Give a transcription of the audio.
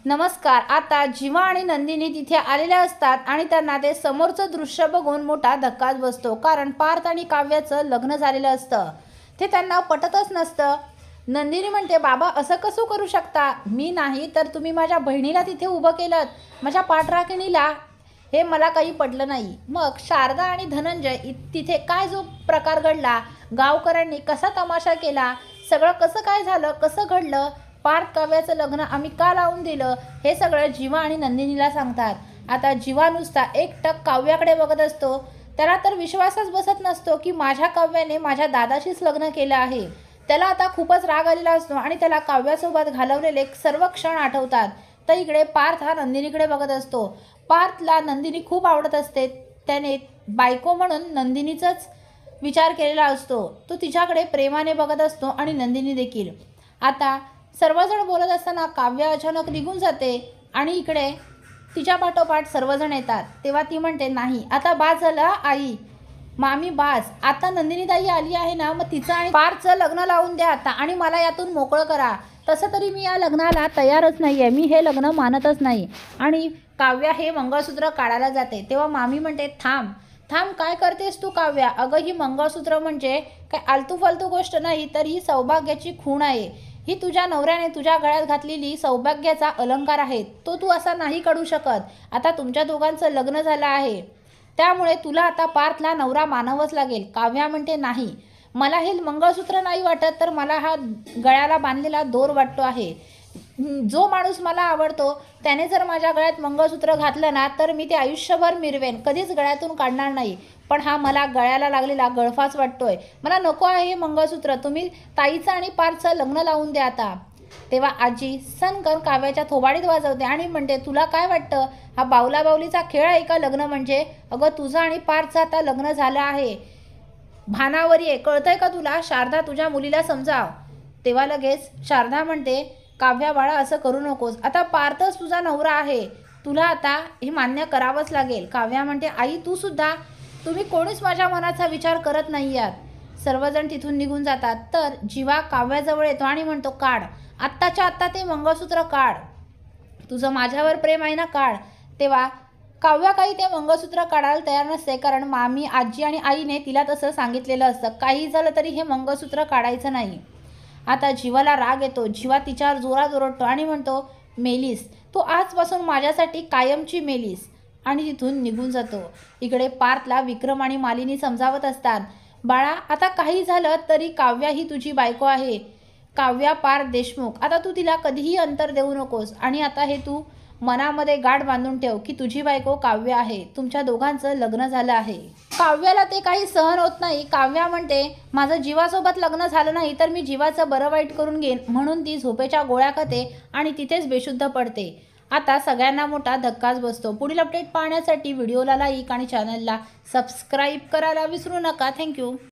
नमस्कार। आता जीवा आणि नंदिनी तिथे आलेल्या असतात आणि त्यांना ते समोरचं दृश्य बघून मोठा धक्काच बसतो, कारण पार्थ आणि काव्याचं लग्न झालेलं असतं। ते त्यांना पटतच नसतं। नंदिनी म्हणते, बाबा असं कसं करू शकता? मी नाही तर तुम्ही माझ्या बहिणीला तिथे उभं केलं, माझ्या पाठराखणीला, हे मला काही पटलं नाही। मग शारदा आणि धनंजय तिथे काय जो प्रकार घडला, गावकऱ्यांनी कसा तमाशा केला, सगळं कसं काय झालं, कसं घडलं, पार्थ काव्याचं लग्न आम्ही का लावून दिलं, हे सगळं जीवा आणि नंदिनीला सांगतात। आता जीवा नुसता एकटक काव्याकडे बघत असतो। त्याला तर विश्वासच बसत नसतो की माझ्या काव्याने माझ्या दादाशीच लग्न केलं आहे। त्याला आता खूपच राग आलेला असतो आणि त्याला काव्यासोबत घालवलेले सर्व क्षण आठवतात। तर इकडे पार्थ हा नंदिनीकडे बघत असतो। पार्थला नंदिनी खूप आवडत असते। त्याने बायको म्हणून नंदिनीचाच विचार केलेला असतो। तो तिच्याकडे प्रेमाने बघत असतो आणि नंदिनी देखील। आता सर्वजण बोलत असताना काव्या अचानक निघून जाते आणि इकडे तिच्या पाठोपाठ सर्वजण येतात। तेव्हा ती म्हणते, नाही आता बास झालं आई, मामी बास, आता नंदिनीताई आली आहे ना, मग तिचं आणि पार्थचं लग्न लावून द्या आता आणि मला यातून मोकळं करा। तसं तरी मी या लग्नाला तयारच नाही आहे, मी हे लग्न मानतच नाही। आणि काव्या हे मंगळसूत्र काढायला जाते तेव्हा मामी म्हणते, थांब थांब, काय करतेस तू काव्या? अगं ही मंगळसूत्र म्हणजे काय आलतू फालतू गोष्ट नाही, तर ही सौभाग्याची खूण आहे। ही तुझ्या नवऱ्याने तुझ्या गळ्यात घातलेली सौभाग्याचा अलंकार आहे, तो तू असा नाही काढू शकत। आता तुमच्या दोघांचं लग्न झालं आहे, त्यामुळे तुला आता पार्थला नवरा मानावंच लागेल। काव्या म्हणते, नाही, मला हे मंगळसूत्र नाही वाटत, तर मला हा गळ्याला बांधलेला दोर वाटतो आहे। जो माणूस मला आवडतो त्याने जर माझ्या गळ्यात मंगळसूत्र घातलं ना, तर मी ते आयुष्यभर मिरवेन, कधीच गळ्यातून काढणार नाही। पण हा मला गळ्याला लागलेला गळफास वाटतोय, मला नको आहे हे मंगळसूत्र। तुम्ही ताईचं आणि पार्थचं लग्न लावून द्या आता। तेव्हा आजी सनकर काव्याच्या थोबाडीत वाजवते आणि म्हणते, तुला काय वाटतं, हा बावला बावलीचा खेळ आहे का लग्न म्हणजे? अगं तुझं आणि पार्थचं आता लग्न झालं आहे, भानावर ये, कळतंय का तुला? शारदा तुझ्या मुलीला समजाव। तेव्हा लगेच शारदा म्हणते, काव्या बाळा असं करू नकोस, आता पार्थच तुझा नवरा आहे, तुला आता हे मान्य करावंच लागेल। काव्या म्हणते, आई तू सुद्धा, तुम्ही कोणीच माझ्या मनाचा विचार करत नाही आहात। सर्वजण तिथून निघून जातात। तर जीवा काव्याजवळ येतो आणि म्हणतो, काढ आत्ताच्या आत्ता ते मंगळसूत्र काढ, तुझं माझ्यावर प्रेम आहे ना, काढ। तेव्हा काव्या काही ते मंगळसूत्र काढायला तयार नसते, कारण मामी, आजी आणि आईने तिला तसं सांगितलेलं असतं, काही झालं तरी हे मंगळसूत्र काढायचं नाही। आता जीवाला राग येतो। जीवा तिच्यावर जोरात ओरडतो आणि म्हणतो, मेलीस तू, आजपासून माझ्यासाठी कायमची मेलीस, आणि तिथून निघून जातो। इकडे पार्थला विक्रम आणि मालिनी समजावत असतात, बाळा आता काही झालं तरी काव्या ही तुझी बायको आहे, काव्या पार्थ देशमुख, आता तू तिला कधीही अंतर देऊ नकोस। आणि आता हे तू मनामध्ये गाठ बांधून ठेव की तुझी बायको काव्य आहे, तुमच्या दोघांचं लग्न झालं आहे। काव्याला ते काही सहन होत नाही। काव्या म्हणते, माझं जीवासोबत लग्न झालं नाही तर मी जीवाचं बरं वाईट करून घेईन, म्हणून ती झोपेच्या गोळ्या खाते आणि तिथेच बेशुद्ध पडते। आता सगळ्यांना मोठा धक्काच बसतो। पुढील अपडेट पाहण्यासाठी व्हिडिओला लाईक आणि चॅनलला सबस्क्राईब करायला विसरू नका। थँक्यू।